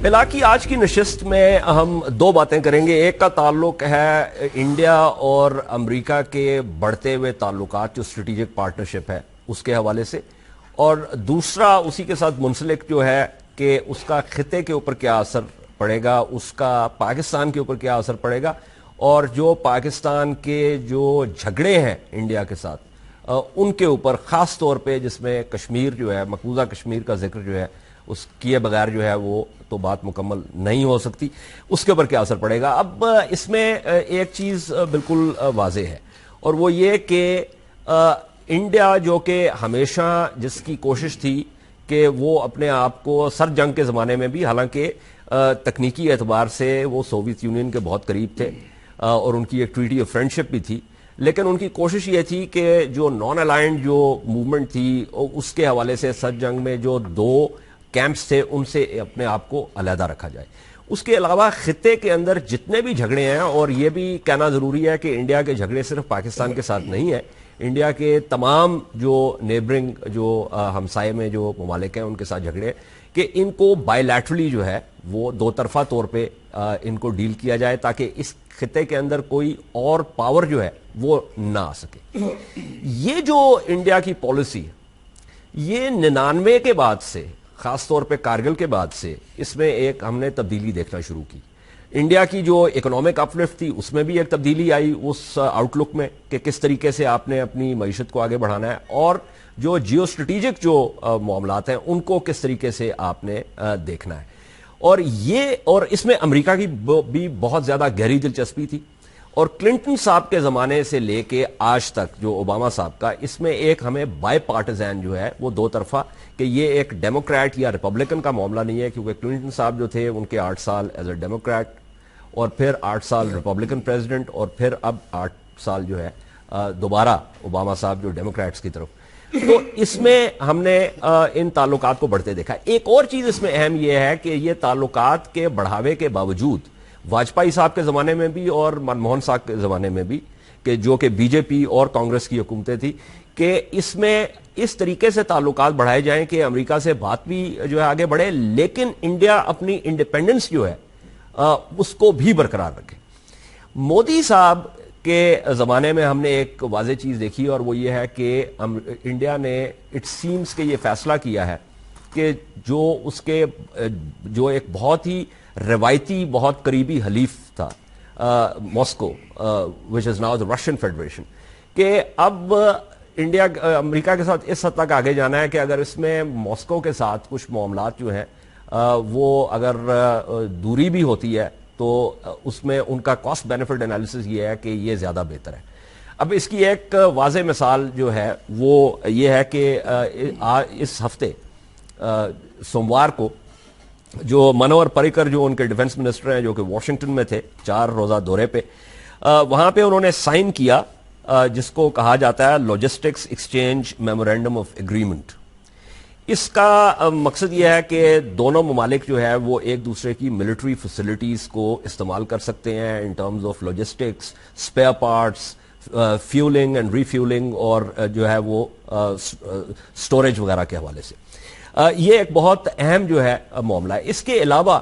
ملا کی آج کی نشست میں ہم دو باتیں کریں گے. ایک کا تعلق ہے انڈیا اور امریکہ کے بڑھتے ہوئے تعلقات جو اسٹریٹجک پارٹنرشپ ہے اس کے حوالے سے, اور دوسرا اسی کے ساتھ منسلک جو ہے کہ اس کا خطے کے اوپر کیا اثر پڑے گا, اس کا پاکستان کے اوپر کیا اثر پڑے گا, اور جو پاکستان کے جو جھگڑے ہیں انڈیا کے ساتھ ان کے اوپر خاص طور پہ, جس میں کشمیر جو ہے, مقبوضہ کشمیر کا ذکر جو ہے اس کیے بغیر جو ہے وہ تو بات مکمل نہیں ہو سکتی, اس کے اوپر کیا اثر پڑے گا. اب اس میں ایک چیز بالکل واضح ہے, اور وہ یہ کہ انڈیا جو کہ ہمیشہ جس کی کوشش تھی کہ وہ اپنے آپ کو سر جنگ کے زمانے میں بھی, حالانکہ تکنیکی اعتبار سے وہ سوویت یونین کے بہت قریب تھے اور ان کی ایک ٹریٹی آف فرینڈشپ بھی تھی, لیکن ان کی کوشش یہ تھی کہ جو نان الائنڈ جو موومنٹ تھی اس کے حوالے سے سر جنگ میں جو دو کیمپس تھے ان سے اپنے آپ کو علیحدہ رکھا جائے. اس کے علاوہ خطے کے اندر جتنے بھی جھگڑے ہیں, اور یہ بھی کہنا ضروری ہے کہ انڈیا کے جھگڑے صرف پاکستان کے ساتھ نہیں ہیں, انڈیا کے تمام جو نیبرنگ جو ہمسائے میں جو ممالک ہیں ان کے ساتھ جھگڑے, کہ ان کو بائی لیٹرلی جو ہے وہ دو طرفہ طور پہ ان کو ڈیل کیا جائے تاکہ اس خطے کے اندر کوئی اور پاور جو ہے وہ نہ آ سکے. یہ جو انڈیا کی پالیسی یہ 99 کے بعد سے, خاص طور پہ کارگل کے بعد سے, اس میں ایک ہم نے تبدیلی دیکھنا شروع کی. انڈیا کی جو اکنامک اپلفٹ تھی اس میں بھی ایک تبدیلی آئی اس آؤٹ لک میں کہ کس طریقے سے آپ نے اپنی معیشت کو آگے بڑھانا ہے, اور جو جیو اسٹریٹجک جو معاملات ہیں ان کو کس طریقے سے آپ نے دیکھنا ہے. اور اس میں امریکہ کی بھی بہت زیادہ گہری دلچسپی تھی, اور کلنٹن صاحب کے زمانے سے لے کے آج تک جو اوباما صاحب کا, اس میں ایک ہمیں بائی پارٹیزن جو ہے وہ دو طرفہ, کہ یہ ایک ڈیموکریٹ یا ریپبلکن کا معاملہ نہیں ہے, کیونکہ کلنٹن صاحب جو تھے ان کے 8 سال ایز اے ڈیموکریٹ, اور پھر 8 سال ریپبلکن پریزیڈنٹ, اور پھر اب 8 سال جو ہے دوبارہ اوباما صاحب جو ڈیموکریٹس کی طرف. تو اس میں ہم نے ان تعلقات کو بڑھتے دیکھا. ایک اور چیز اس میں اہم یہ ہے کہ یہ تعلقات کے بڑھاوے کے باوجود واجپئی صاحب کے زمانے میں بھی اور منموہن صاحب کے زمانے میں بھی, کہ جو کہ بی جے پی اور کانگریس کی حکومتیں تھی, کہ اس میں اس طریقے سے تعلقات بڑھائے جائیں کہ امریکہ سے بات بھی جو ہے آگے بڑھے, لیکن انڈیا اپنی انڈیپینڈنس جو ہے اس کو بھی برقرار رکھے. مودی صاحب کے زمانے میں ہم نے ایک واضح چیز دیکھی, اور وہ یہ ہے کہ انڈیا نے اٹ سیمز کہ یہ فیصلہ کیا ہے کہ جو اس کے جو ایک بہت ہی روایتی بہت قریبی حلیف تھا Moscow, which is now the Russian federation, کہ اب انڈیا امریکہ کے ساتھ اس حد تک آگے جانا ہے کہ اگر اس میں ماسکو کے ساتھ کچھ معاملات جو ہیں وہ اگر دوری بھی ہوتی ہے تو اس میں ان کا کاسٹ بینیفٹ انالیسس یہ ہے کہ یہ زیادہ بہتر ہے. اب اس کی ایک واضح مثال جو ہے وہ یہ ہے کہ اس ہفتے سوموار کو جو منوہر پریکر جو ان کے ڈیفنس منسٹر ہیں, جو کہ واشنگٹن میں تھے 4 روزہ دورے پہ, وہاں پہ انہوں نے سائن کیا جس کو کہا جاتا ہے logistics exchange memorandum of agreement. اس کا مقصد یہ ہے کہ دونوں ممالک جو ہے وہ ایک دوسرے کی ملٹری فیسلٹیز کو استعمال کر سکتے ہیں in terms of logistics, spare parts, fuelling and refuelling, اور جو ہے وہ اسٹوریج وغیرہ کے حوالے سے. یہ ایک بہت اہم جو ہے معاملہ ہے. اس کے علاوہ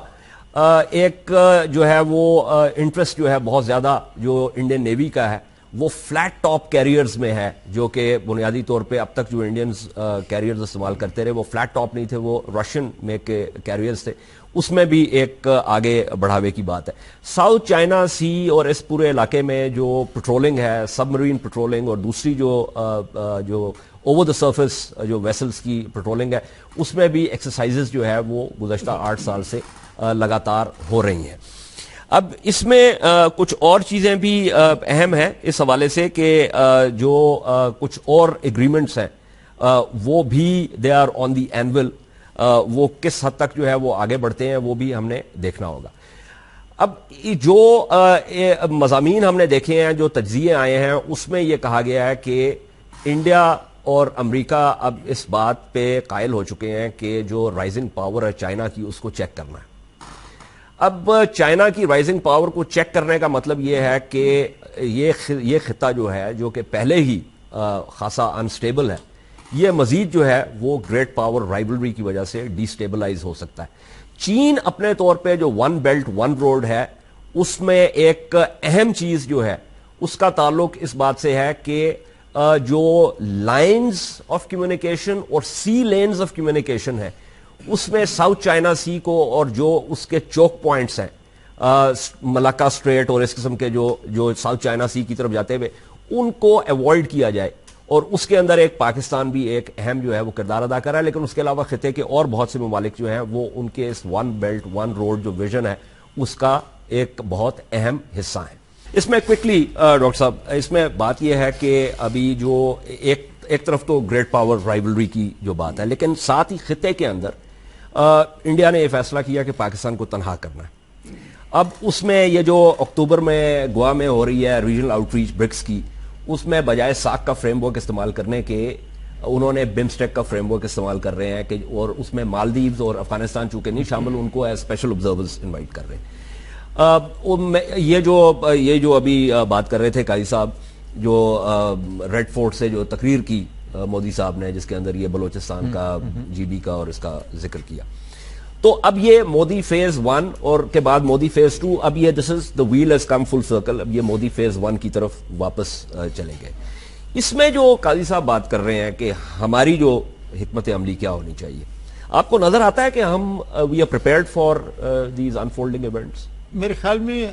ایک جو ہے وہ انٹرسٹ جو ہے بہت زیادہ جو انڈین نیوی کا ہے وہ فلیٹ ٹاپ کیریئرز میں ہے, جو کہ بنیادی طور پہ اب تک جو انڈینز کیریئرز استعمال کرتے رہے وہ فلیٹ ٹاپ نہیں تھے, وہ رشین میک کے کیریئرز تھے. اس میں بھی ایک آگے بڑھاوے کی بات ہے. ساؤتھ چائنا سی اور اس پورے علاقے میں جو پٹرولنگ ہے, سب مرین پٹرولنگ, اور دوسری جو اوور دا سرفیس جو ویسلز کی پٹرولنگ ہے, اس میں بھی ایکسرسائزز جو ہے وہ گزشتہ 8 سال سے لگاتار ہو رہی ہیں. اب اس میں کچھ اور چیزیں بھی اہم ہیں اس حوالے سے کہ جو کچھ اور ایگریمنٹس ہیں وہ بھی they are on the annual, وہ کس حد تک جو ہے وہ آگے بڑھتے ہیں وہ بھی ہم نے دیکھنا ہوگا. اب جو مضامین ہم نے دیکھے ہیں, جو تجزیے آئے ہیں, اس میں یہ کہا گیا ہے کہ انڈیا اور امریکہ اب اس بات پہ قائل ہو چکے ہیں کہ جو رائزنگ پاور ہے چائنا کی اس کو چیک کرنا ہے. اب چائنا کی رائزنگ پاور کو چیک کرنے کا مطلب یہ ہے کہ یہ خطہ جو ہے جو کہ پہلے ہی خاصا انسٹیبل ہے, یہ مزید جو ہے وہ گریٹ پاور رائیولری کی وجہ سے ڈی سٹیبلائز ہو سکتا ہے. چین اپنے طور پہ جو ون بیلٹ ون روڈ ہے اس میں ایک اہم چیز جو ہے اس کا تعلق اس بات سے ہے کہ جو لائنز آف کمیونیکیشن اور سی لینز آف کمیونیکیشن ہے اس میں ساؤتھ چائنا سی کو اور جو اس کے چوک پوائنٹس ہیں ملاکا اسٹریٹ اور اس قسم کے جو ساؤتھ چائنا سی کی طرف جاتے ہوئے ان کو ایوائڈ کیا جائے، اور اس کے اندر ایک پاکستان بھی ایک اہم جو ہے وہ کردار ادا کر رہا ہے، لیکن اس کے علاوہ خطے کے اور بہت سے ممالک جو ہیں وہ ان کے اس ون بیلٹ ون روڈ جو ویژن ہے اس کا ایک بہت اہم حصہ ہے۔ اس میں کوئکلی ڈاکٹر صاحب اس میں بات یہ ہے کہ ابھی جو ایک طرف تو گریٹ پاور رائیولری کی جو بات ہے، لیکن ساتھ ہی خطے کے اندر انڈیا نے یہ فیصلہ کیا کہ پاکستان کو تنہا کرنا ہے۔ اب اس میں یہ جو اکتوبر میں گوا میں ہو رہی ہے ریجنل آؤٹ ریچ برکس کی، اس میں بجائے ساک کا فریم ورک استعمال کرنے کے انہوں نے بمسٹیک کا فریم ورک استعمال کر رہے ہیں کہ اور اس میں مالدیوز اور افغانستان چونکہ نہیں شامل ان کو ایز اسپیشل آبزرورز انوائٹ کر رہے ہیں۔ یہ جو ابھی بات کر رہے تھے قاضی صاحب، جو ریڈ فورٹ سے جو تقریر کی مودی صاحب نے جس کے اندر یہ بلوچستان کا جی بی کا اور اس کا ذکر کیا، تو اب یہ مودی فیز 1 اور کے بعد مودی فیز 2، اب یہ this is the wheel has come full circle, اب یہ مودی فیز 1 کی طرف واپس چلے گئے۔ اس میں جو قاضی صاحب بات کر رہے ہیں کہ ہماری جو حکمت عملی کیا ہونی چاہیے، آپ کو نظر آتا ہے کہ ہم we are prepared for these unfolding events? میرے خیال میں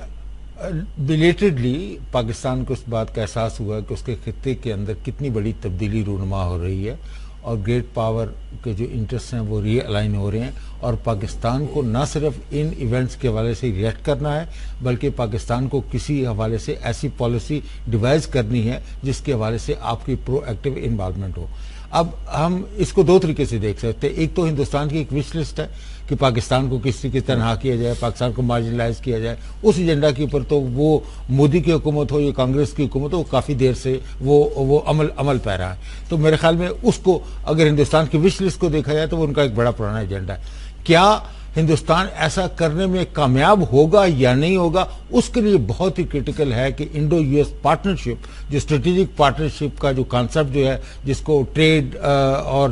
بیلیٹڈلی پاکستان کو اس بات کا احساس ہوا کہ اس کے خطے کے اندر کتنی بڑی تبدیلی رونما ہو رہی ہے، اور گریٹ پاور کے جو انٹرسٹ ہیں وہ ری الائن ہو رہے ہیں، اور پاکستان کو نہ صرف ان ایونٹس کے حوالے سے ریئیکٹ کرنا ہے بلکہ پاکستان کو کسی حوالے سے ایسی پالیسی ڈیوائز کرنی ہے جس کے حوالے سے آپ کی پرو ایکٹیو انوالومنٹ ہو۔ اب ہم اس کو دو طریقے سے دیکھ سکتے ہیں، ایک تو ہندوستان کی ایک وش لسٹ ہے کہ پاکستان کو کس طریقے سے تنہا کیا جائے، پاکستان کو مارجنلائز کیا جائے، اس ایجنڈا کے اوپر تو وہ مودی کی حکومت ہو یا کانگریس کی حکومت ہو وہ کافی دیر سے وہ عمل پہ رہا ہے۔ تو میرے خیال میں اس کو اگر ہندوستان کی وش لسٹ کو دیکھا جائے تو وہ ان کا ایک بڑا پرانا ایجنڈا ہے۔ کیا ہندوستان ایسا کرنے میں کامیاب ہوگا یا نہیں ہوگا، اس کے لیے بہت ہی کریٹیکل ہے کہ انڈو یو ایس پارٹنرشپ، جو اسٹریٹجک پارٹنرشپ کا جو کانسیپٹ جو ہے، جس کو ٹریڈ اور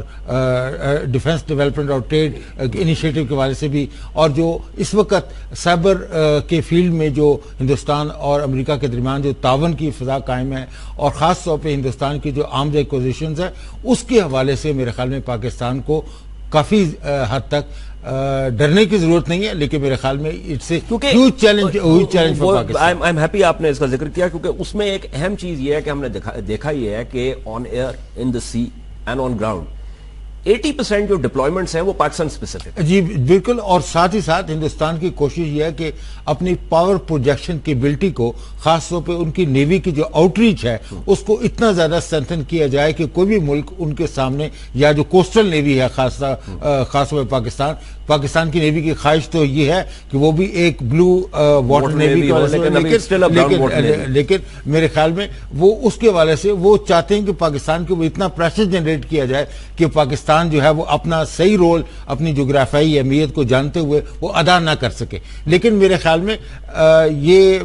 ڈیفنس ڈیولپمنٹ اور ٹریڈ انیشیٹو کے حوالے سے بھی، اور جو اس وقت سائبر کے فیلڈ میں جو ہندوستان اور امریکہ کے درمیان جو تعاون کی فضا قائم ہے، اور خاص طور پہ ہندوستان کی جو آرمز ایکوزیشنز ہے، اس کے حوالے سے میرے خیال میں پاکستان کو کافی حد تک ڈرنے کی ضرورت نہیں ہے، لیکن میرے خیال میں it's a huge challenge for Pakistan. I am happy آپ نے اس کا ذکر کیا، کیونکہ اس میں ایک اہم چیز یہ ہے کہ ہم نے دیکھا یہ ہے کہ on air, in the sea and on ground 80% جو ڈپلائمنٹس ہیں وہ پاکستان اسپیسیفک۔ جی بالکل، اور ساتھ ہی ساتھ ہندوستان کی کوشش یہ ہے کہ اپنی پاور پروجیکشن کیبلٹی کو، خاص طور پہ ان کی نیوی کی جو آؤٹ ریچ ہے اس کو اتنا زیادہ اسٹرینتھن کیا جائے کہ کوئی بھی ملک ان کے سامنے، یا جو کوسٹل نیوی ہے خاص طور پہ پاکستان کی نیوی کی خواہش تو یہ ہے کہ وہ بھی ایک بلو واٹر نیوی، لیکن میرے خیال میں وہ اس کے حوالے سے وہ چاہتے ہیں کہ پاکستان کو اتنا پریشر جنریٹ کیا جائے کہ پاکستان جو ہے وہ اپنا صحیح رول، اپنی جغرافیائی اہمیت کو جانتے ہوئے وہ ادا نہ کر سکے۔ لیکن میرے خیال میں یہ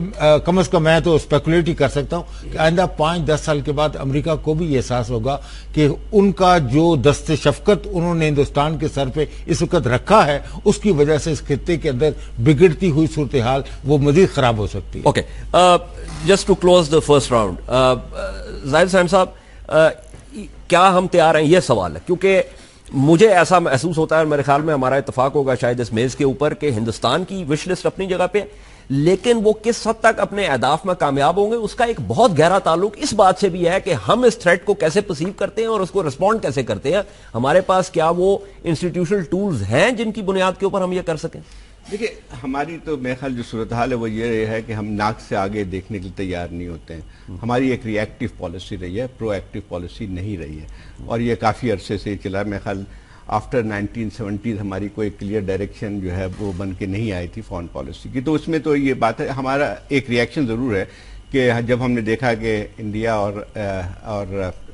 کم از کم میں تو اسپیکولیٹ ہی کر سکتا ہوں کہ آئندہ 5-10 سال کے بعد امریکہ کو بھی یہ احساس ہوگا کہ ان کا جو دست شفقت انہوں نے ہندوستان کے سر پہ اس وقت رکھا ہے، اس کی وجہ سے اس خطے کے اندر بگڑتی ہوئی صورتحال وہ مزید خراب ہو سکتی ہے۔ Okay, just to close the first round, Zahid Hussain sahab, کیا ہم تیار ہیں؟ یہ سوال ہے، کیونکہ مجھے ایسا محسوس ہوتا ہے، میرے خیال میں ہمارا اتفاق ہوگا شاید اس میز کے اوپر، کہ ہندوستان کی وش لسٹ اپنی جگہ پہ، لیکن وہ کس حد تک اپنے اہداف میں کامیاب ہوں گے اس کا ایک بہت گہرا تعلق اس بات سے بھی ہے کہ ہم اس تھریٹ کو کیسے پرسیو کرتے ہیں اور اس کو رسپونڈ کیسے کرتے ہیں۔ ہمارے پاس کیا وہ انسٹیٹیوشنل ٹولز ہیں جن کی بنیاد کے اوپر ہم یہ کر سکیں؟ دیکھیں، ہماری تو میرے خیال جو صورتحال ہے وہ یہ ہے کہ ہم ناک سے آگے دیکھنے کے لیے تیار نہیں ہوتے ہیں۔ ہماری ایک ری ایکٹیو پالیسی رہی ہے، پرو ایکٹیو پالیسی نہیں رہی ہے، اور یہ کافی عرصے سے چلا ہے۔ میرے خیال آفٹر 1970 ہماری کوئی کلیئر ڈائریکشن جو ہے وہ بن کے نہیں آئی تھی فارن پالیسی کی۔ تو اس میں تو یہ بات ہے، ہمارا ایک ریئیکشن ضرور ہے کہ جب ہم نے دیکھا کہ انڈیا اور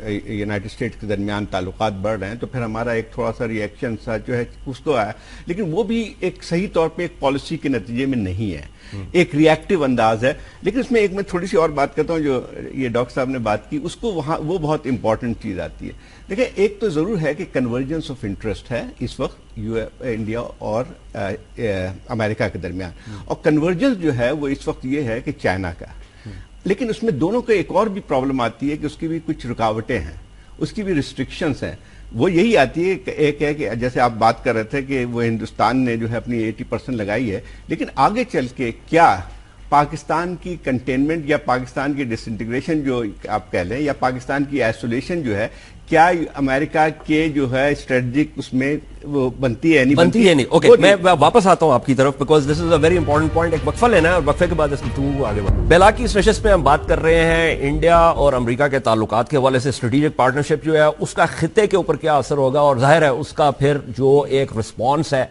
یونائٹڈ اسٹیٹس کے درمیان تعلقات بڑھ رہے ہیں تو پھر ہمارا ایک تھوڑا سا ریئیکشن سا جو ہے اس کو آیا، لیکن وہ بھی ایک صحیح طور پہ ایک پالیسی کے نتیجے میں نہیں ہے، ایک ریئیکٹیو انداز ہے۔ لیکن اس میں ایک میں تھوڑی سی اور بات کرتا ہوں، جو یہ ڈاکٹر صاحب نے بات کی اس کو وہاں وہ بہت امپورٹنٹ چیز آتی ہے۔ دیکھیں ایک تو ضرور ہے کہ کنورجنس آف انٹرسٹ ہے اس وقت انڈیا اور امریکہ کے درمیان، اور کنورجنس جو ہے وہ اس وقت یہ ہے کہ چائنا کا، لیکن اس میں دونوں کو ایک اور بھی پرابلم آتی ہے کہ اس کی بھی کچھ رکاوٹیں ہیں، اس کی بھی ریسٹرکشنز ہیں۔ وہ یہی آتی ہے کہ ایک ہے کہ جیسے آپ بات کر رہے تھے کہ وہ ہندوستان نے جو ہے اپنی 80% لگائی ہے، لیکن آگے چل کے کیا پاکستان کی کنٹینمنٹ یا پاکستان کی ڈس انٹیگریشن جو آپ کہہ لیں یا پاکستان کی آئسولیشن جو ہے، کیا امریکہ کے جو ہے اسٹریٹجک اس میں وہ بنتی ہے نہیں؟ اوکے، میں واپس آتا ہوں آپ کی طرف، because this is a very important point. ایک وقفہ لینا ہے اور وقفے کے بعد اس گفتگو آگے بڑھیں۔ بیلا کی اس نشست میں ہم بات کر رہے ہیں انڈیا اور امریکہ کے تعلقات کے حوالے سے، اسٹریٹجک پارٹنرشپ جو ہے اس کا خطے کے اوپر کیا اثر ہوگا، اور ظاہر ہے اس کا پھر جو ایک رسپانس ہے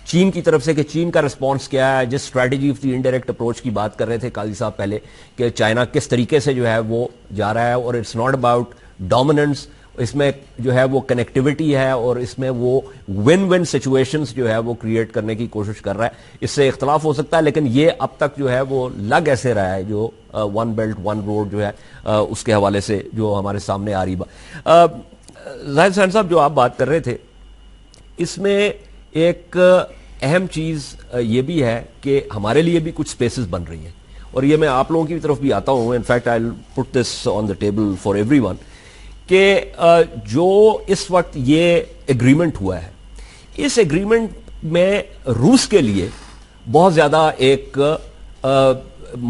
چین کی طرف سے کہ چین کا رسپانس کیا ہے، جس strategy of the indirect approach کی بات کر رہے تھے قاضی صاحب پہلے کہ چائنا کس طریقے سے جو ہے وہ جا رہا ہے، اور اٹس ناٹ اباؤٹ ڈومیننس، اس میں جو ہے وہ کنیکٹیوٹی ہے اور اس میں وہ ون ون سچویشنز جو ہے وہ کریٹ کرنے کی کوشش کر رہا ہے۔ اس سے اختلاف ہو سکتا ہے لیکن یہ اب تک جو ہے وہ لگ ایسے رہا ہے جو ون بیلٹ ون روڈ جو ہے اس کے حوالے سے جو ہمارے سامنے آ رہی بات۔ ظاہر حسین صاحب جو آپ بات کر رہے تھے اس میں ایک اہم چیز یہ بھی ہے کہ ہمارے لیے بھی کچھ سپیسز بن رہی ہیں، اور یہ میں آپ لوگوں کی طرف بھی آتا ہوں، in fact I will put this on the table for every one, کہ جو اس وقت یہ ایگریمنٹ ہوا ہے، اس ایگریمنٹ میں روس کے لیے بہت زیادہ ایک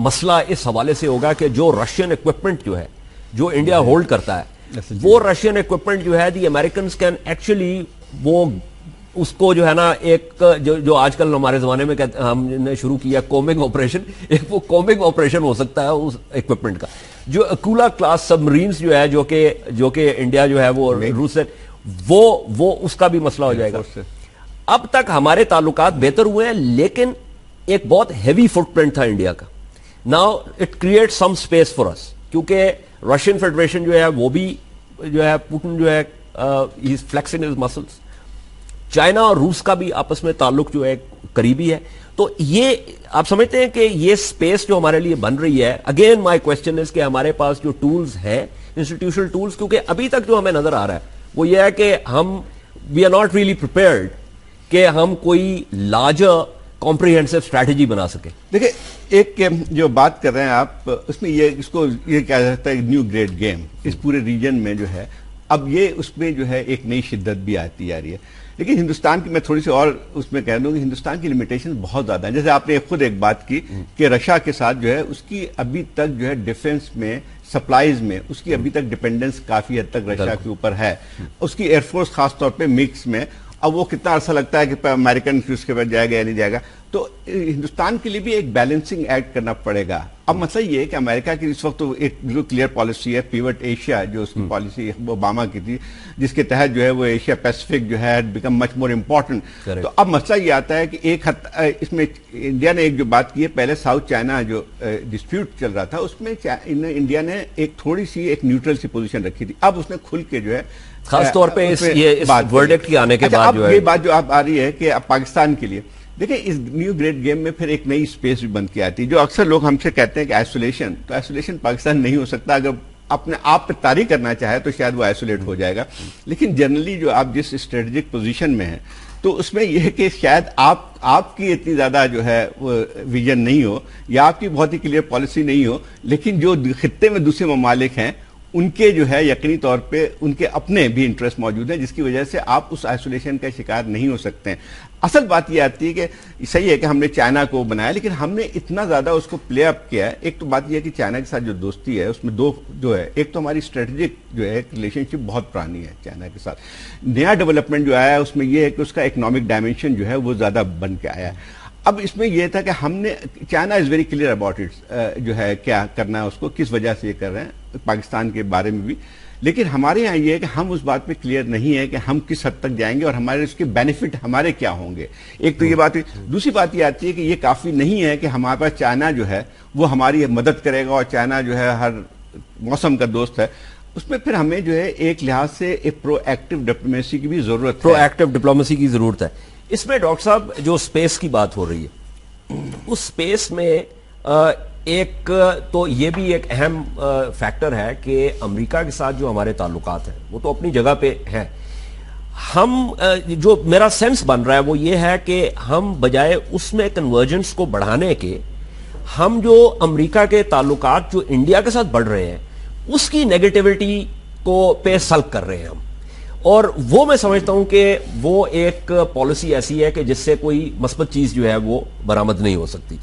مسئلہ اس حوالے سے ہوگا کہ جو رشین ایکوپمنٹ جو ہے جو انڈیا ہولڈ کرتا ہے، وہ رشین ایکوپمنٹ جو ہے دی امریکنز کین ایکچولی وہ اس کو جو ہے نا ایک جو آج کل ہمارے زمانے میں ہم نے شروع کیا کومنگ آپریشن، ایک وہ کومنگ آپریشن ہو سکتا ہے اس ایکوپمنٹ کا، جو اکولا کلاس سب مرینز جو ہے جو کہ انڈیا جو ہے وہ روس سے وہ اس کا بھی مسئلہ ہو جائے گا۔ اب تک ہمارے تعلقات بہتر ہوئے ہیں لیکن ایک بہت ہیوی فٹ پرنٹ تھا انڈیا کا۔ Now it create some space for us, کیونکہ رشین فیڈریشن جو ہے وہ بھی جو ہے پوٹن جو ہے ہی از فلیکسنگ ہز مسلس، چائنا اور روس کا بھی آپس میں تعلق جو ہے قریبی ہے، تو یہ آپ سمجھتے ہیں کہ یہ سپیس جو ہمارے لیے بن رہی ہے، اگین مائی کوسچن از کہ ہمارے پاس جو ٹولز ہیں انسٹیٹیوشنل ٹولز، کیونکہ ابھی تک جو ہمیں نظر آ رہا ہے وہ یہ ہے کہ ہم we are not really prepared کہ ہم کوئی لارجر کمپریہنسو اسٹریٹجی بنا سکیں۔ دیکھیں ایک جو بات کر رہے ہیں آپ، اس میں یہ اس کو یہ کہا جاتا ہے نیو گریٹ گیم اس پورے ریجن میں جو ہے، اب یہ اس میں جو ہے ایک نئی شدت بھی آتی جا رہی ہے، لیکن ہندوستان کی میں تھوڑی سی اور اس میں کہہ دوں کہ ہندوستان کی لمیٹیشن بہت زیادہ ہیں۔ جیسے آپ نے خود ایک بات کی کہ رشیا کے ساتھ جو ہے اس کی ابھی تک جو ہے ڈیفنس میں سپلائیز میں اس کی ابھی تک ڈیپینڈنس کافی حد تک رشیا کے اوپر ہے، اس کی ایئر فورس خاص طور پہ مکس میں، اب وہ کتنا عرصہ لگتا ہے کہ امریکن اس کے بعد جائے گا یا نہیں جائے گا، تو ہندوستان کے لیے بھی ایک بیلنسنگ ایکٹ کرنا پڑے گا۔ اب مسئلہ یہ ہے کہ امریکہ کی اس وقت ایک جو کلیئر پالیسی ہے پیوٹ ایشیا، جو اس کی پالیسی اوباما کی تھی، جس کے تحت جو ہے وہ ایشیا پیسفک جو ہے بیکم مچ مور امپورٹنٹ۔ تو اب مسئلہ یہ آتا ہے کہ ایک اس میں انڈیا نے ایک جو بات کی ہے، پہلے ساؤتھ چائنا جو ڈسپیوٹ چل رہا تھا اس میں انڈیا نے ایک تھوڑی سی ایک نیوٹرل سی پوزیشن رکھی تھی، اب اس نے کھل کے جو ہے خاص طور پہ اس ورڈکٹ کی آنے کے بعد جو ہے یہ بات جو آپ آ رہی ہے کہ اب پاکستان کے لیے دیکھیں اس نیو گریٹ گیم میں پھر ایک نئی سپیس بھی بند کی آتی ہے، جو اکثر لوگ ہم سے کہتے ہیں کہ آئسولیشن، تو آئسولیشن پاکستان نہیں ہو سکتا، اگر اپنے آپ پہ طاری کرنا چاہے تو شاید وہ آئسولیٹ ہو جائے گا، لیکن جنرلی جو آپ جس اسٹریٹجک پوزیشن میں ہیں تو اس میں یہ ہے کہ شاید آپ کی اتنی زیادہ جو ہے وہ ویژن نہیں ہو یا آپ کی بہت ہی کلیئر پالیسی نہیں ہو، لیکن جو خطے میں دوسرے ممالک ہیں ان کے جو ہے یقینی طور پہ ان کے اپنے بھی انٹرسٹ موجود ہیں، جس کی وجہ سے آپ اس آئسولیشن کا شکار نہیں ہو سکتے ہیں۔ اصل بات یہ آتی ہے کہ صحیح ہے کہ ہم نے چائنا کو بنایا، لیکن ہم نے اتنا زیادہ اس کو پلے اپ کیا ہے۔ ایک تو بات یہ ہے کہ چائنا کے ساتھ جو دوستی ہے اس میں دو جو ہے، ایک تو ہماری اسٹریٹجک جو ہے ریلیشن شپ بہت پرانی ہے چائنا کے ساتھ، نیا ڈیولپمنٹ جو آیا ہے اس میں یہ ہے کہ اس کا اکنامک ڈائمینشن جو ہے وہ زیادہ بن کے آیا ہے۔ اب اس میں یہ تھا کہ ہم نے China is very clear about it جو ہے کیا کرنا ہے، اس کو کس وجہ سے یہ کر رہے ہیں پاکستان کے بارے میں بھی، لیکن ہمارے یہاں یہ ہے کہ ہم اس بات پہ کلیئر نہیں ہے کہ ہم کس حد تک جائیں گے اور ہمارے اس کے بینیفٹ ہمارے کیا ہوں گے. ایک تو یہ بات ہے. دوسری بات یہ آتی ہے کہ یہ کافی نہیں ہے کہ ہمارے پاس چائنا جو ہے وہ ہماری مدد کرے گا اور چائنا جو ہے ہر موسم کا دوست ہے. اس میں پھر ہمیں جو ہے ایک لحاظ سے ایک پرو ایکٹیو ڈپلومیسی کی بھی ضرورت ہے. پرو ایکٹیو ڈپلومیسی کی ضرورت ہے. اس میں ڈاکٹر صاحب جو سپیس کی بات ہو رہی ہے, اس سپیس میں ایک تو یہ بھی ایک اہم فیکٹر ہے کہ امریکہ کے ساتھ جو ہمارے تعلقات ہیں وہ تو اپنی جگہ پہ ہیں. ہم جو میرا سینس بن رہا ہے وہ یہ ہے کہ ہم بجائے اس میں کنورجنس کو بڑھانے کے, ہم جو امریکہ کے تعلقات جو انڈیا کے ساتھ بڑھ رہے ہیں اس کی نیگیٹیوٹی کو پہ سلب کر رہے ہیں ہم. اور وہ میں سمجھتا ہوں کہ وہ ایک پالیسی ایسی ہے کہ جس سے کوئی مثبت چیز جو ہے وہ برآمد نہیں ہو سکتی.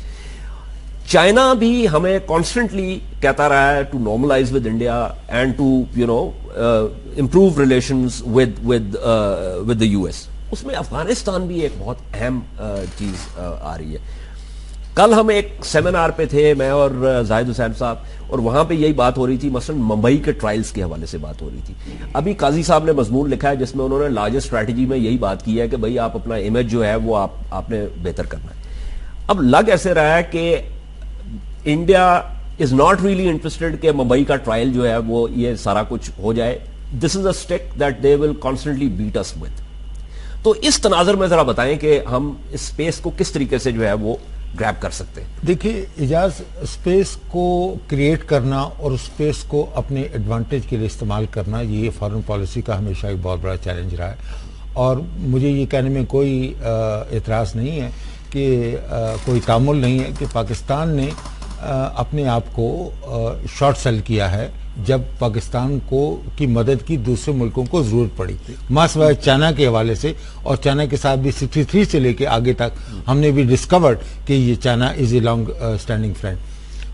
چائنا بھی ہمیں کانسٹنٹلی کہتا رہا ہے to normalize with India and to improve relations with the US ایس. اس میں افغانستان بھی ایک بہت اہم چیز آ رہی ہے. کل ہم ایک سیمینار پہ تھے, میں اور زاہد حسین صاحب, اور وہاں پہ یہی بات ہو رہی تھی, مثلا ممبئی کے ٹرائلز کے حوالے سے بات ہو رہی تھی. ابھی قاضی صاحب نے مضمون لکھا ہے جس میں انہوں نے لارجسٹ اسٹریٹجی میں یہی بات کی ہے کہ بھئی آپ اپنا امیج جو ہے وہ آپ نے بہتر کرنا ہے. اب لگ ایسے رہا ہے کہ India is not really interested کہ ممبئی کا ٹرائل جو ہے وہ یہ سارا کچھ ہو جائے. This is a stick that they will constantly beat us with. تو اس تناظر میں ذرا بتائیں کہ ہم اس اسپیس کو کس طریقے سے جو ہے وہ گریب کر سکتے ہیں. دیکھیے اجاز, اسپیس کو کریٹ کرنا اور اس اسپیس کو اپنے ایڈوانٹیج کے لیے استعمال کرنا یہ فارن پالیسی کا ہمیشہ ایک بہت بڑا چیلنج رہا ہے. اور مجھے یہ کہنے میں کوئی اعتراض نہیں ہے کہ کوئی تعامل نہیں ہے کہ پاکستان نے اپنے آپ کو شارٹ سیل کیا ہے جب پاکستان کو کی مدد کی دوسرے ملکوں کو ضرورت پڑی, ماں سوائے چائنا کے حوالے سے. اور چائنا کے ساتھ بھی 63 سے لے کے آگے تک ہم نے بھی ڈسکورڈ کہ یہ China is a long standing friend.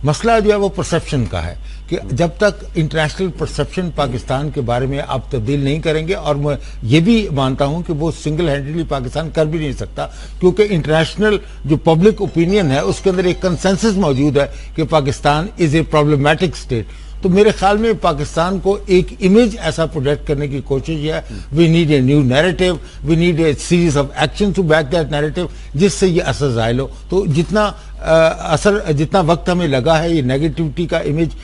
مسئلہ جو ہے وہ پرسیپشن کا ہے کہ جب تک انٹرنیشنل پرسیپشن پاکستان کے بارے میں آپ تبدیل نہیں کریں گے, اور میں یہ بھی مانتا ہوں کہ وہ سنگل ہینڈڈلی پاکستان کر بھی نہیں سکتا, کیونکہ انٹرنیشنل جو پبلک اوپینین ہے اس کے اندر ایک کنسنسس موجود ہے کہ پاکستان از اے پرابلمٹک اسٹیٹ. تو میرے خیال میں پاکستان کو ایک امیج ایسا پروجیکٹ کرنے کی کوشش ہے. We need a new narrative, we need a series of action to back that narrative, جس سے یہ اثر ظاہر ہو. تو جتنا وقت ہمیں لگا ہے یہ نیگیٹیوٹی کا امیج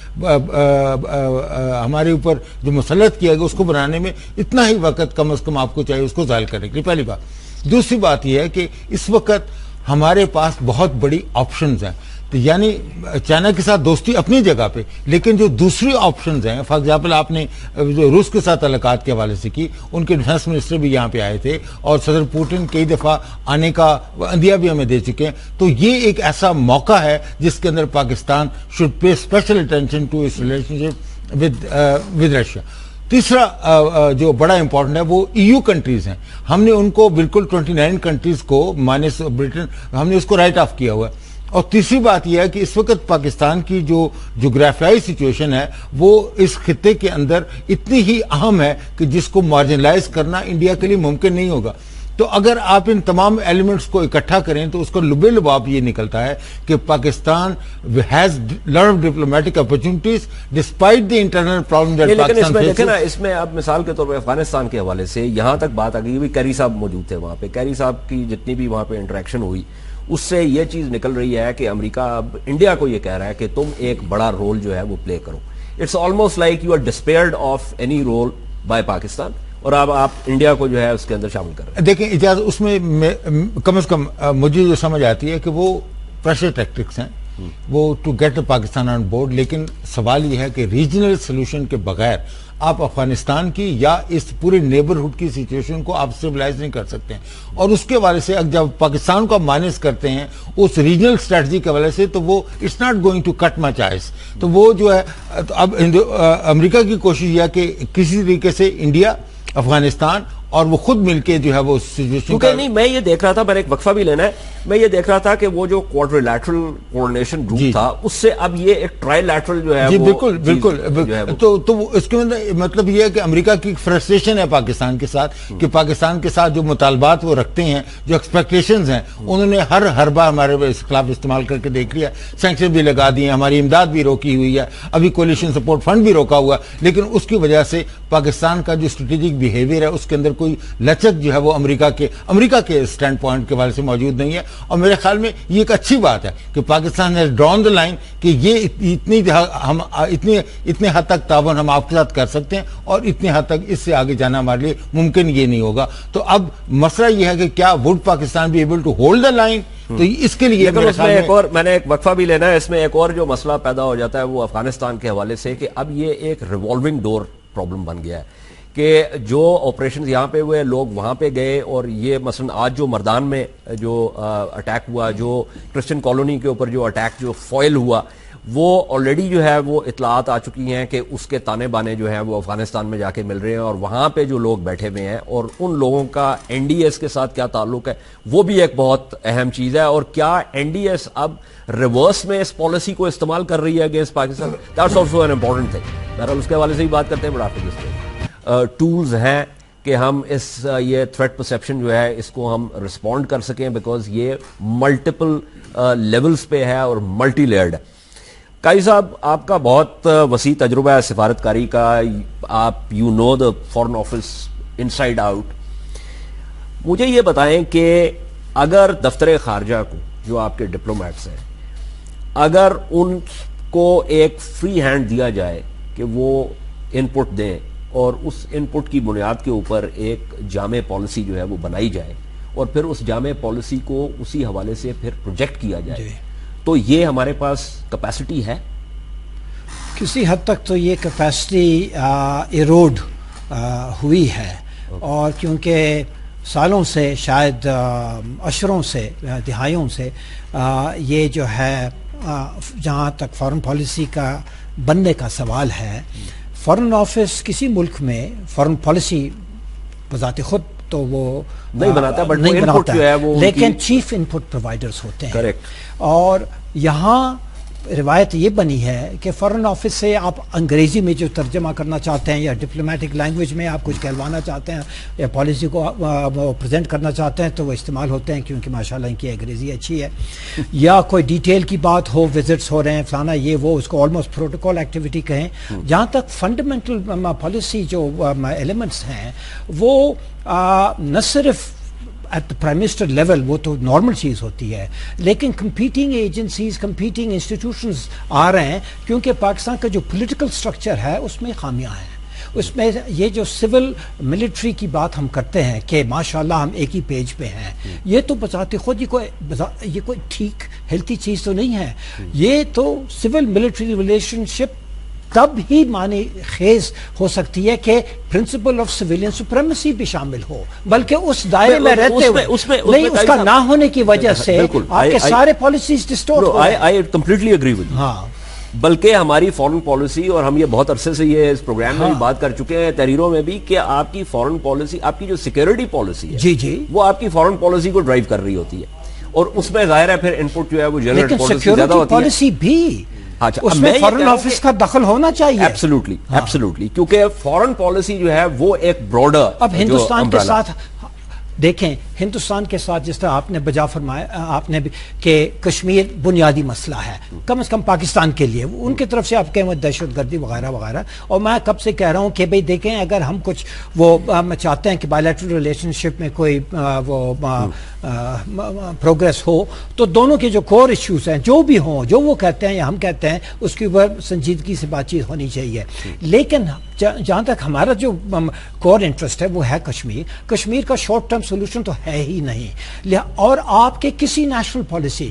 ہمارے اوپر جو مسلط کیا گیا اس کو بنانے میں, اتنا ہی وقت کم از کم آپ کو چاہیے اس کو ظاہر کرنے کے لیے. پہلی بات. دوسری بات یہ ہے کہ اس وقت ہمارے پاس بہت بڑی آپشنز ہیں. یعنی چائنا کے ساتھ دوستی اپنی جگہ پہ, لیکن جو دوسری آپشنز ہیں, فار ایگزامپل آپ نے جو روس کے ساتھ تعلقات کے حوالے سے کی, ان کے ڈیفنس منسٹر بھی یہاں پہ آئے تھے اور صدر پوٹن کئی دفعہ آنے کا اندیا بھی ہمیں دے چکے ہیں. تو یہ ایک ایسا موقع ہے جس کے اندر Pakistan should pay special attention to its relationship with Russia. تیسرا جو بڑا امپورٹنٹ ہے وہ EU کنٹریز ہیں. ہم نے ان کو بالکل 29 کنٹریز کو مائنس برٹن ہم نے اس کو رائٹ آف کیا ہوا ہے. اور تیسری بات یہ ہے کہ اس وقت پاکستان کی جو جغرافیائی سچویشن ہے وہ اس خطے کے اندر اتنی ہی اہم ہے کہ جس کو مارجنلائز کرنا انڈیا کے لیے ممکن نہیں ہوگا. تو اگر آپ ان تمام ایلیمنٹس کو اکٹھا کریں تو اس کا لبے لباب یہ نکلتا ہے کہ Pakistan has lot of diplomatic opportunities despite the internal problem that Pakistan phases. دیکھیں نا, اس میں اب مثال کے طور پہ افغانستان کے حوالے سے یہاں تک بات آ گئی, کیری صاحب موجود تھے وہاں پہ. کیری صاحب کی جتنی بھی وہاں پہ انٹریکشن ہوئی اس سے یہ چیز نکل رہی ہے کہ امریکہ اب انڈیا کو یہ کہہ رہا ہے کہ تم ایک بڑا رول جو ہے وہ پلے کرو. It's almost like you are despaired of any role by Pakistan, اور اب آپ انڈیا کو جو ہے اس کے اندر شامل کر رہے ہیں. دیکھیں اجازت, اس میں کم از کم مجھے جو سمجھ آتی ہے کہ وہ پریشر ٹیکٹکس ہیں, وہ to get Pakistan on board. لیکن سوال یہ ہے کہ ریجنل سولوشن کے بغیر آپ افغانستان کی یا اس پورے نیبرہڈ کی سچویشن کو آپ اسٹیبلائز نہیں کر سکتے ہیں. اور اس کے حوالے سے جب پاکستان کو آپ مائنس کرتے ہیں اس ریجنل اسٹریٹجی کے حوالے سے تو وہ it's not going to cut much ice. تو وہ جو ہے اب امریکہ کی کوشش یہ ہے کہ کسی طریقے سے انڈیا, افغانستان اور وہ خود مل کے جو ہے وہ سچویشن کیونکہ نہیں میں یہ دیکھ رہا تھا, میں نے ایک وقفہ بھی لینا ہے, میں یہ دیکھ رہا تھا کہ وہ جو کوارٹرلیٹرل کوارڈینیشن گروپ تھا اس سے اب یہ ایک ٹرائی لیٹرل جو ہے جی بالکل تو اس کے مطلب یہ ہے کہ امریکہ کی فرسٹریشن ہے پاکستان کے ساتھ کہ پاکستان کے ساتھ جو مطالبات وہ رکھتے ہیں, جو ایکسپیکٹیشنز ہیں, انہوں نے ہر حربہ ہمارے خلاف استعمال کر کے دیکھ لیا, سینکشن بھی لگا دیے, ہماری امداد بھی روکی ہوئی ہے, ابھی کولیشن سپورٹ فنڈ بھی روکا ہوا, لیکن اس کی وجہ سے پاکستان کا جو اسٹریٹجک بیہیویئر ہے اس کے اندر کوئی لچک جو ہے وہ امریکہ کے سٹینڈ پوائنٹ کے حوالے سے موجود نہیں ہے. اور میرے خیال میں یہ ایک اچھی بات ہے کہ پاکستان نے ڈرون دا لائن کہ یہ اتنے حد تک تعاون ہم آپ کے ساتھ کر سکتے ہیں اور اتنے حد تک اس سے آگے جانا ہمارے لیے ممکن یہ نہیں ہوگا. تو اب مسئلہ یہ ہے کہ کیا would Pakistan be able to hold the line, تو اس کے لیے میں نے ایک وقفہ بھی لینا ہے, اس میں ایک اور جو مسئلہ پیدا ہو جاتا ہے وہ افغانستان کے حوالے سے کہ اب یہ ایک ریوالونگ ڈور پرابلم بن گیا ہے کہ جو آپریشن یہاں پہ ہوئے لوگ وہاں پہ گئے, اور یہ مثلا آج جو مردان میں جو اٹیک ہوا, جو کرسچن کالونی کے اوپر جو اٹیک جو فوائل ہوا, وہ آلریڈی جو ہے وہ اطلاعات آ چکی ہیں کہ اس کے تانے بانے جو ہیں وہ افغانستان میں جا کے مل رہے ہیں, اور وہاں پہ جو لوگ بیٹھے ہوئے ہیں اور ان لوگوں کا این ڈی ایس کے ساتھ کیا تعلق ہے وہ بھی ایک بہت اہم چیز ہے. اور کیا این ڈی ایس اب ریورس میں اس پالیسی کو استعمال کر رہی ہے against Pakistan, that's also an important thing. بہرحال اس کے حوالے سے بھی بات کرتے ہیں, بڑا ٹولز ہیں کہ ہم یہ تھریٹ پرسیپشن جو ہے اس کو ہم رسپونڈ کر سکیں, بیکاز یہ ملٹیپل لیولز پہ ہے اور ملٹی لیئرڈ ہے. قاضی صاحب, آپ کا بہت وسیع تجربہ ہے سفارتکاری کا, آپ you know the foreign office inside out. مجھے یہ بتائیں کہ اگر دفتر خارجہ کو, جو آپ کے ڈپلومیٹس ہیں, اگر ان کو ایک فری ہینڈ دیا جائے کہ وہ ان پٹ دیں اور اس ان پٹ کی بنیاد کے اوپر ایک جامع پالیسی جو ہے وہ بنائی جائے اور پھر اس جامع پالیسی کو اسی حوالے سے پھر پروجیکٹ کیا جائے, تو یہ ہمارے پاس کیپیسٹی ہے؟ کسی حد تک تو یہ کیپیسٹی ایروڈ ہوئی ہے, اور کیونکہ سالوں سے, شاید عشروں سے, دہائیوں سے یہ جو ہے جہاں تک فارن پالیسی کا بننے کا سوال ہے, فارن آفس کسی ملک میں فارن پالیسی بذات خود تو وہ نہیں بناتا, بٹ نہیں بناتا, لیکن چیف ان پٹ پرووائڈرز ہوتے ہیں. کریکٹ. اور یہاں روایت یہ بنی ہے کہ فارن آفس سے آپ انگریزی میں جو ترجمہ کرنا چاہتے ہیں یا ڈپلومیٹک لینگویج میں آپ کچھ کہلوانا چاہتے ہیں یا پالیسی کو پریزنٹ کرنا چاہتے ہیں تو وہ استعمال ہوتے ہیں, کیونکہ ماشاءاللہ ان کی انگریزی اچھی ہے. یا کوئی ڈیٹیل کی بات ہو, وزٹس ہو رہے ہیں فلانا یہ وہ, اس کو آلموسٹ پروٹوکول ایکٹیویٹی کہیں. جہاں تک فنڈامنٹل پالیسی جو ایلیمنٹس ہیں وہ نہ صرف at the prime minister level, وہ تو نارمل چیز ہوتی ہے, لیکن کمپیٹنگ ایجنسیز, کمپیٹنگ انسٹیٹیوشنز آ رہے ہیں, کیونکہ پاکستان کا جو پولیٹیکل سٹرکچر ہے اس میں خامیاں ہیں. اس میں یہ جو سول ملٹری کی بات ہم کرتے ہیں کہ ماشاءاللہ ہم ایک ہی پیج پہ ہیں, یہ تو بذات خود یہ کوئی ٹھیک ہیلتھی چیز تو نہیں ہے. یہ تو سول ملٹری ریلیشن شپ تب ہی معنی خیز ہو سکتی ہے کہ پرنسپل آف سویلین سپریمیسی بھی شامل ہو, بلکہ اس دائرے میں رہتے ہوئے نہیں, اس کا نہ ہونے کی وجہ سے آپ کے سارے پالیسیز ڈسٹورٹ ہو رہے ہیں. I completely agree with you. ہاں, بلکہ ہماری فارن پالیسی, اور ہم یہ بہت عرصے سے یہ اس پروگرام میں بھی بات کر چکے ہیں, تحریروں میں بھی, کہ آپ کی فارن پالیسی, آپ کی جو سیکیورٹی پالیسی ہے, جی وہ آپ کی فارن پالیسی کو ڈرائیو کر رہی ہوتی ہے, اور اس میں ظاہر ہے پھر ان پٹ جو ہے وہ جنرل پالیسی زیادہ ہوتی ہے. پالیسی بھی اس میں فارن آفس کا دخل ہونا چاہیے. ایبسولوٹلی, کیونکہ فارن پالیسی جو ہے وہ ایک براڈر. اب ہندوستان کے ساتھ دیکھیں, ہندوستان کے ساتھ جس طرح آپ نے بجا فرمایا آپ نے بھی کہ کشمیر بنیادی مسئلہ ہے, کم از کم پاکستان کے لیے, ان کی طرف سے آپ کہیں وہ دہشت گردی وغیرہ وغیرہ, اور میں کب سے کہہ رہا ہوں کہ بھئی دیکھیں, اگر ہم کچھ وہ چاہتے ہیں کہ بائیلیٹرل ریلیشن شپ میں کوئی وہ پروگریس ہو, تو دونوں کے جو کور ایشوز ہیں جو بھی ہوں, جو وہ کہتے ہیں یا ہم کہتے ہیں, اس کے اوپر سنجیدگی سے بات چیت ہونی چاہیے. لیکن جہاں تک ہمارا جو کور انٹرسٹ ہے وہ ہے کشمیر کا شارٹ ٹرم سولوشن تو ہے ہی نہیں. اور آپ کے کسی national policy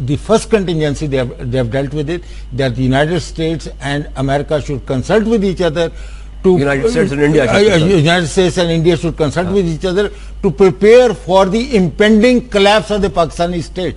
the first contingency they have dealt with it, that the United States and America should consult with each other to United States and India should consult with each other to prepare for the impending collapse of the Pakistani state.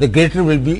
the greater will be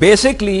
basically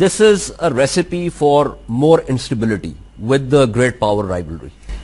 this is a recipe for more instability with the great power rivalry.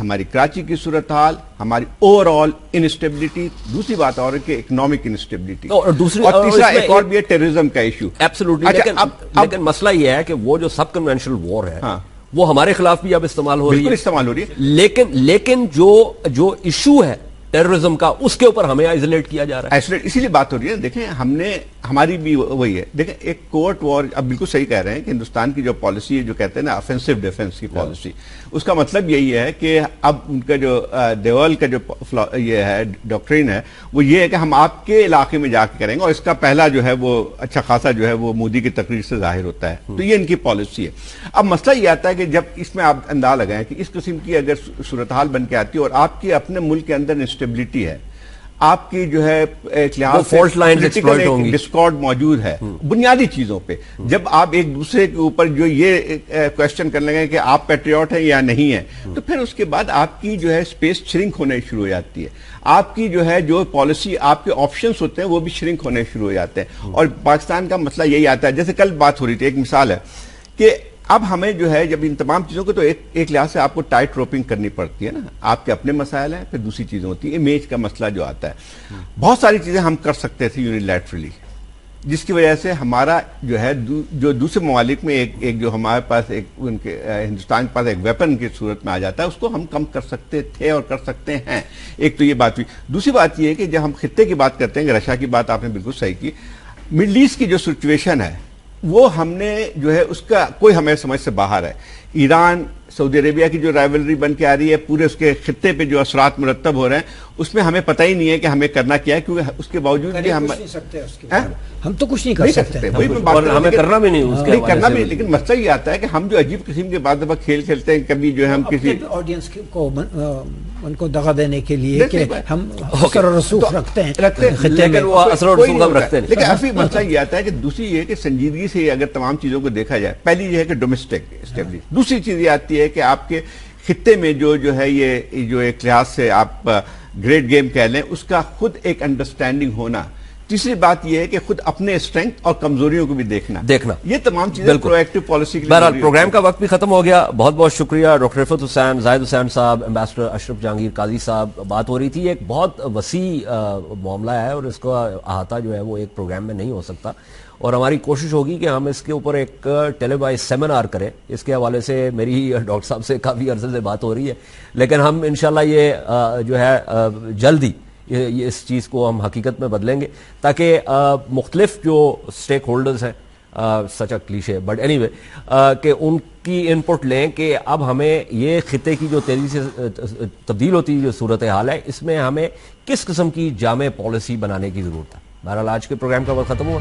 ہماری کراچی کی صورتحال، ہماری over all instability, دوسری بات اور ہے کہ economic instability, اور دوسری اور تیسرا ایک اور بھی ہے ٹیررزم کا ایشو. ایبسولوٹلی. لیکن مسئلہ یہ ہے کہ وہ جو سب کنونشنل وار ہے وہ ہمارے خلاف بھی اب استعمال ہو رہی ہے، بالکل استعمال ہو رہی ہے، لیکن جو ایشو ہے ٹیررزم کا، اس کے اوپر ہمیں آئزولیٹ کیا جا رہا ہے. اسی لیے بات ہو رہی ہے. دیکھیں ہماری بھی وہی ہے. دیکھیں ایک کوورٹ وار، اب بالکل صحیح کہہ رہے ہیں کہ ہندوستان کی جو پالیسی ہے، جو کہتے ہیں نا آفینسو ڈیفنس کی پالیسی، اس کا مطلب یہی ہے کہ اب ان کا جو دیوال کا جو یہ ہے ڈاکٹرین ہے، وہ یہ ہے کہ ہم آپ کے علاقے میں جا کے کریں گے، اور اس کا پہلا جو ہے وہ اچھا خاصا جو ہے وہ مودی کی تقریر سے ظاہر ہوتا ہے. تو یہ ان کی پالیسی ہے. اب مسئلہ یہ آتا ہے کہ جب اس میں آپ انداز لگائیں کہ اس قسم کی اگر صورتحال بن کے آتی ہے اور آپ کی اپنے ملک کے اندر انسٹیبلٹی ہے، آپ کی جو ہے ایک لحاظ سے ڈسکارڈ موجود ہے بنیادی چیزوں پہ، جب آپ ایک دوسرے کے اوپر جو یہ کوشچن کرنے لگے کہ آپ پیٹریوٹ ہیں یا نہیں ہیں، تو پھر اس کے بعد آپ کی جو ہے سپیس شرنک ہونے شروع ہو جاتی ہے. آپ کی جو ہے جو پالیسی، آپ کے آپشنز ہوتے ہیں وہ بھی شرنک ہونے شروع ہو جاتے ہیں. اور پاکستان کا مسئلہ یہی آتا ہے، جیسے کل بات ہو رہی تھی، ایک مثال ہے کہ اب ہمیں جو ہے جب ان تمام چیزوں کو، تو ایک لحاظ سے آپ کو ٹائٹ روپنگ کرنی پڑتی ہے نا. آپ کے اپنے مسائل ہیں، پھر دوسری چیزیں ہوتی ہیں. امیج کا مسئلہ جو آتا ہے، بہت ساری چیزیں ہم کر سکتے تھے یونیلیٹرلی، جس کی وجہ سے ہمارا جو ہے جو دوسرے ممالک میں ایک جو ہمارے پاس ایک ان کے ہندوستان کے پاس ایک ویپن کی صورت میں آ جاتا ہے، اس کو ہم کم کر سکتے تھے اور کر سکتے ہیں. ایک تو یہ بات ہوئی. دوسری بات یہ ہے کہ جب ہم خطے کی بات کرتے ہیں، کہ رشیا کی بات آپ نے بالکل صحیح کی، مڈل ایسٹ کی جو سچویشن ہے وہ ہم نے جو ہے اس کا کوئی ہمیں سمجھ سے باہر ہے. ایران سعودی عربیہ کی جو رائیولری بن کے آ رہی ہے، پورے اس کے خطے پہ جو اثرات مرتب ہو رہے ہیں، اس میں ہمیں پتہ ہی نہیں ہے کہ ہمیں کرنا کیا ہے، کیونکہ اس کے باوجود بھی ہم تو کچھ نہیں کر سکتے، اور ہمیں کرنا بھی نہیں کرنا بھی. لیکن مسئلہ یہ آتا ہے کہ ہم جو عجیب قسم کے بعد دفعہ کھیل کھیلتے ہیں، کبھی جو ہے ہم کسی آڈینس کو ان کو دغا دینے کے لیے کہ ہم اثر و رسوخ رکھتے ہیں، لیکن وہ اثر و رسوخ ہم رکھتے ہیں. لیکن ابھی مسئلہ یہ آتا ہے کہ دوسری یہ کہ سنجیدگی سے اگر تمام چیزوں کو دیکھا جائے، پہلی یہ ہے کہ ڈومیسٹک اسٹیبلش، دوسری چیز یہ آتی ہے کہ آپ کے خطے میں جو ہے یہ جو ایک لحاظ سے آپ گریٹ گیم کہہ لیں، اس کا خود ایک انڈرسٹینڈنگ ہونا. تیسری بات یہ ہے کہ خود اپنے اسٹرینتھ اور کمزوریوں کو بھی دیکھنا. یہ تمام چیزیں پرو ایکٹیو پالیسی کے لیے. بہرحال پروگرام کا وقت بھی ختم ہو گیا. بہت بہت شکریہ ڈاکٹر رفعت حسین، زاہد حسین صاحب، ایمبیسڈر اشرف جہانگیر قاضی صاحب. بات ہو رہی تھی، ایک بہت وسیع معاملہ ہے اور اس کا احاطہ جو ہے وہ ایک پروگرام میں نہیں ہو سکتا، اور ہماری کوشش ہوگی کہ ہم اس کے اوپر ایک ٹیلی وائز سیمینار کریں. اس کے حوالے سے میری ڈاکٹر صاحب سے کافی عرصے سے بات ہو رہی ہے، لیکن ہم انشاءاللہ یہ جو ہے جلدی اس چیز کو ہم حقیقت میں بدلیں گے، تاکہ مختلف جو سٹیک ہولڈرز ہیں، سچ اے کلیشے بٹ اینی وے، کہ ان کی ان پٹ لیں کہ اب ہمیں یہ خطے کی جو تیزی سے تبدیل ہوتی جو صورتحال ہے، اس میں ہمیں کس قسم کی جامع پالیسی بنانے کی ضرورت ہے. بہرحال آج کے پروگرام کا وقت ختم ہوا.